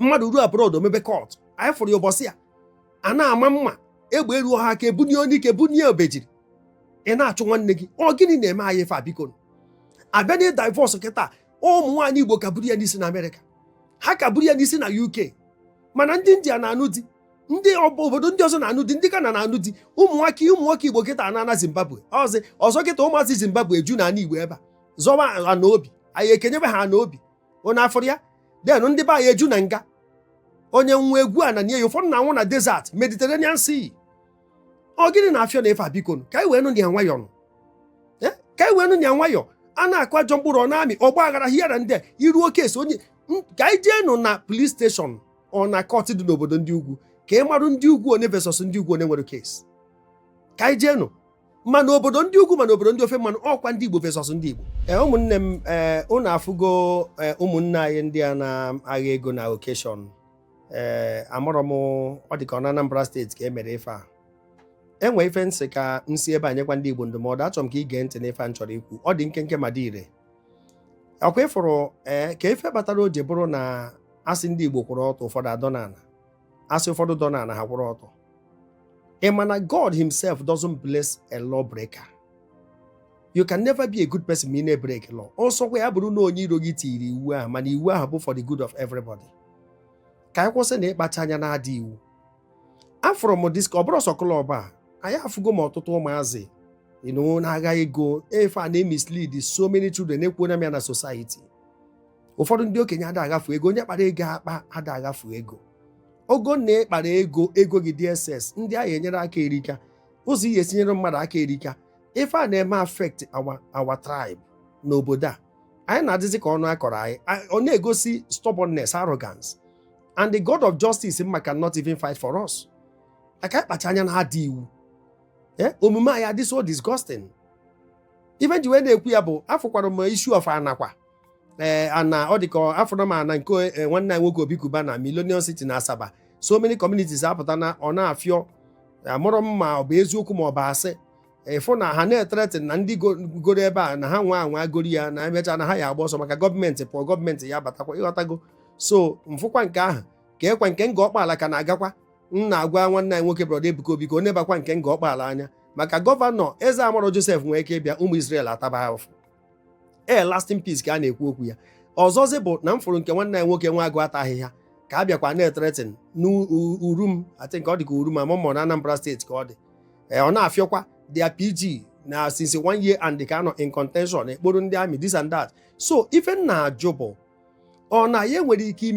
mmadụ ruo abroad omebe court anyị fụrụ ya ụbọchị ya a na-ama mma egbe eruo ha aka ebunye onye ike bunye obejiri ị na-achụ nwanne gị ọ gịnị na-eme anyị ife a biko abịa na divorce kịta ụmụ nwaanyị Igbo ka buru ya n'isi na Amerịka ha ka buru ya n'isi na UK mana ndị India na-anụ di ndị obodo ndị ọzọ na-anụ di ndị Ghana na-anụ di ụmụ nwoke Igbo kịta na Zimbabwe ọzọ kịta ụmụazị Zimbabwe eju na ana Igbo ebe a zọba ana obi anyị ekenyebe ha ana obi onye afọrọ ya den ndị be anyị eju na nga onye nwa egwu a na nye ya ụfọdụ na-anwụ na desert Mediterranean Sea ọ gịnị na-afịọ na efe a biko ka anyị wee nụ ya nwayọọ ka anyị wee nụ ya nwayọọ a na-akụ ajọ mkpụrụ ọ na-amị ọgba aghara hịara ndị iruo kesi onye ka anyị jee nụ na police station ọ na court dị n'obodo ndị ugwu ka ị marụ ndị ugwu one versus ndị ugwu one nwere kesi ka anyị jee nụ mana obodo ndị ugwu mana obodo ndị ofe mmanụ ọkwa ndị Igbo versus ndị Igbo ụmụnne m unu afụgo ụmụnne anyị ndị a na-agha ego na occasion amụrụ m ọ dị ka ọ na Anambra steeti ka e mere ife a enwe ife nsị ka nsi ebe a nyekwa ndị Igbo ndụmọdụ achọrọ m ka ị gee ntị n'ife a m chọrọ ikwu ọ dị nkenke ma dị ire ọkwa ịfụrụ ka ife batara o ji bụrụ na asị ndị Igbo kwụrụ ọtọ ụfọdụ adọ n'ala asị ụfọdụ dọ n'ala ha kwụrụ ọtọ ị ma na God himself doesn't bless a law breaker. You can never be a good person ma ị na-break law. Ọsọkwa ya bụrụ na onye iro gị tiri iwu ahụ mana iwu ahụ bụ for the good of everybody. Ka anyị kwụsị na ịkpacha anya na-adị iwu afụrụ m diska ọ bụrụ sọ klọb a anyị afụgo m ọtụtụ ụmụazị na-agha ego efe a na-emislead so many children ekwuona m ya na society. Ụfọdụ ndị okenye ada agafu ego onye kpara ego akpa ada agafu ego ogo na ịkpara ego gị DSS ndị agha enyere aka erika ụzọ ihe esinyere mmadụ aka erika ife a na-eme affect our tribe n'obodo a anyị na-adịzi ka ọnụ akọrọ anyị ọ na-egosi stubbornness, arrogance, and the God of justice mma cannot even fight for us. Aka kpacha anya na-adị iwu omume anyị adị so disgusting. Even ji wee na-ekwu ya bụ afụkwara m issue of anakwa ana ọ dị ka afọrọ m ana nke nwanne anyị nwoke Obi Kuba na Millennium City na Asaba so many communities apụta na ọ na-afịọ amụrụ m ma ọ bụ eziokwu ma ọ bụ asị ịfụ na ha na-etreten na ndị goro ebe a na ha nwa anwa gori ya na emecha na ha ya agba ọsọ maka gọọmenti pụọ gọọmenti ya batakwa ịghọtago so mfụkwa nke ahụ ka ekwa nke nga ọkpala ka na-agakwa m na-agwa nwanne anyị nwoke brọda Ebuka Obi ka ọ nebakwa nke nga ọkpala anya maka gọvanọ Eze Amụrụ Joseph nwere ike ịbịa ụmụ Israel ataba ahụfụ lasting peace ka a na-ekwu okwu ya ọzọzi bụ na m fụrụ nke nwanne anyị nwoke nwa agụ ata ahịhịa ka a bịakwa na-etretin n'urum ati nke ọ dị ka urum amụmụ na Anambra steeti ka ọ dị ọ na-afịọkwa dia PG na since 1 year and ka anọ in contention ekporo ndị amị this and that so ife nna ajụ bụ ọ na ya nwere ike ime